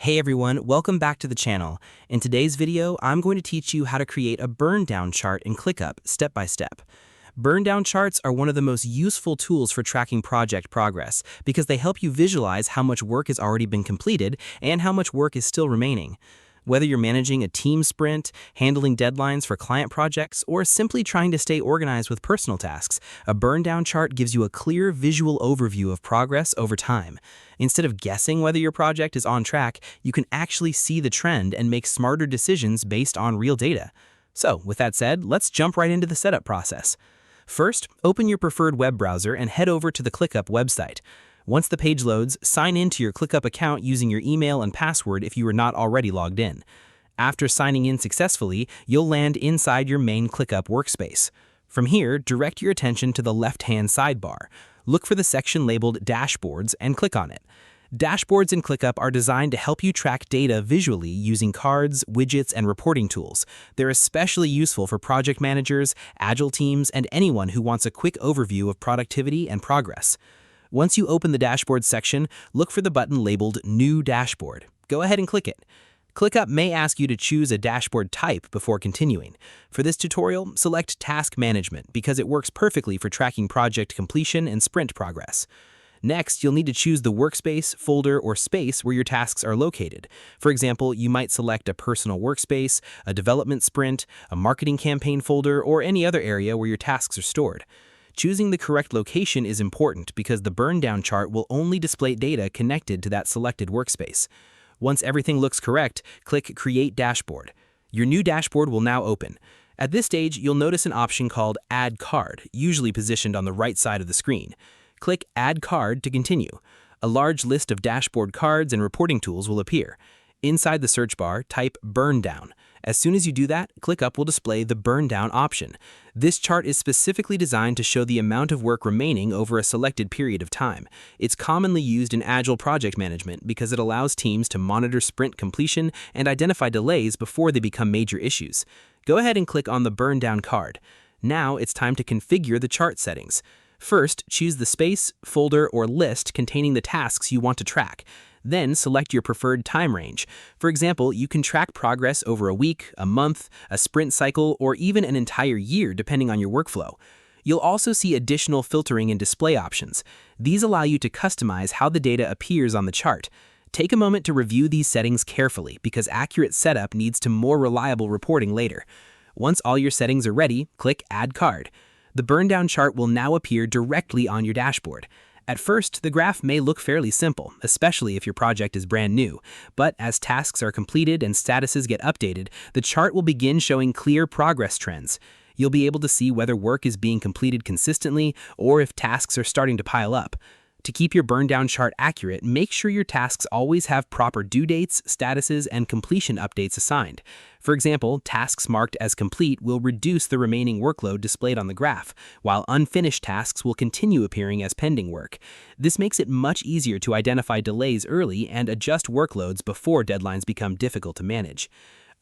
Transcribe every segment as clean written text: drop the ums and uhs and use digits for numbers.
Hey everyone, welcome back to the channel. In today's video, I'm going to teach you how to create a burndown chart in Clickup step by step. Burndown charts are one of the most useful tools for tracking project progress because they help you visualize how much work has already been completed and how much work is still remaining. Whether you're managing a team sprint, handling deadlines for client projects, or simply trying to stay organized with personal tasks, a burndown chart gives you a clear visual overview of progress over time. Instead of guessing whether your project is on track, you can actually see the trend and make smarter decisions based on real data. So, with that said, let's jump right into the setup process. First, open your preferred web browser and head over to the Clickup website. Once the page loads, sign in to your Clickup account using your email and password if you are not already logged in. After signing in successfully, you'll land inside your main Clickup workspace. From here, direct your attention to the left-hand sidebar. Look for the section labeled Dashboards and click on it. Dashboards in Clickup are designed to help you track data visually using cards, widgets, and reporting tools. They're especially useful for project managers, agile teams, and anyone who wants a quick overview of productivity and progress. Once you open the Dashboard section, look for the button labeled New Dashboard. Go ahead and click it. Clickup may ask you to choose a dashboard type before continuing. For this tutorial, select Task Management because it works perfectly for tracking project completion and sprint progress. Next, you'll need to choose the workspace, folder, or space where your tasks are located. For example, you might select a personal workspace, a development sprint, a marketing campaign folder, or any other area where your tasks are stored. Choosing the correct location is important because the burndown chart will only display data connected to that selected workspace. Once everything looks correct, click Create Dashboard. Your new dashboard will now open. At this stage, you'll notice an option called Add Card, usually positioned on the right side of the screen. Click Add Card to continue. A large list of dashboard cards and reporting tools will appear. Inside the search bar, type Burndown. As soon as you do that, Clickup will display the Burndown option. This chart is specifically designed to show the amount of work remaining over a selected period of time. It's commonly used in agile project management because it allows teams to monitor sprint completion and identify delays before they become major issues. Go ahead and click on the Burndown card. Now it's time to configure the chart settings. First, choose the space, folder, or list containing the tasks you want to track. Then select your preferred time range. For example, you can track progress over a week, a month, a sprint cycle, or even an entire year depending on your workflow. You'll also see additional filtering and display options. These allow you to customize how the data appears on the chart. Take a moment to review these settings carefully because accurate setup leads to more reliable reporting later. Once all your settings are ready, click Add Card. The burndown chart will now appear directly on your dashboard. At first, the graph may look fairly simple, especially if your project is brand new, but as tasks are completed and statuses get updated, the chart will begin showing clear progress trends. You'll be able to see whether work is being completed consistently or if tasks are starting to pile up. To keep your burndown chart accurate, make sure your tasks always have proper due dates, statuses, and completion updates assigned. For example, tasks marked as complete will reduce the remaining workload displayed on the graph, while unfinished tasks will continue appearing as pending work. This makes it much easier to identify delays early and adjust workloads before deadlines become difficult to manage.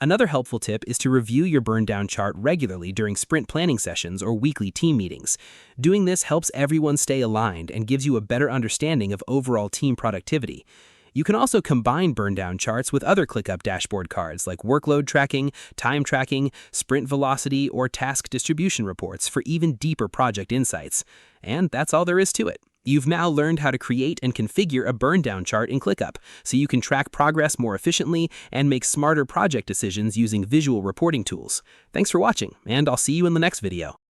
Another helpful tip is to review your burndown chart regularly during sprint planning sessions or weekly team meetings. Doing this helps everyone stay aligned and gives you a better understanding of overall team productivity. You can also combine burndown charts with other Clickup dashboard cards like workload tracking, time tracking, sprint velocity, or task distribution reports for even deeper project insights. And that's all there is to it. You've now learned how to create and configure a burndown chart in Clickup, so you can track progress more efficiently and make smarter project decisions using visual reporting tools. Thanks for watching, and I'll see you in the next video.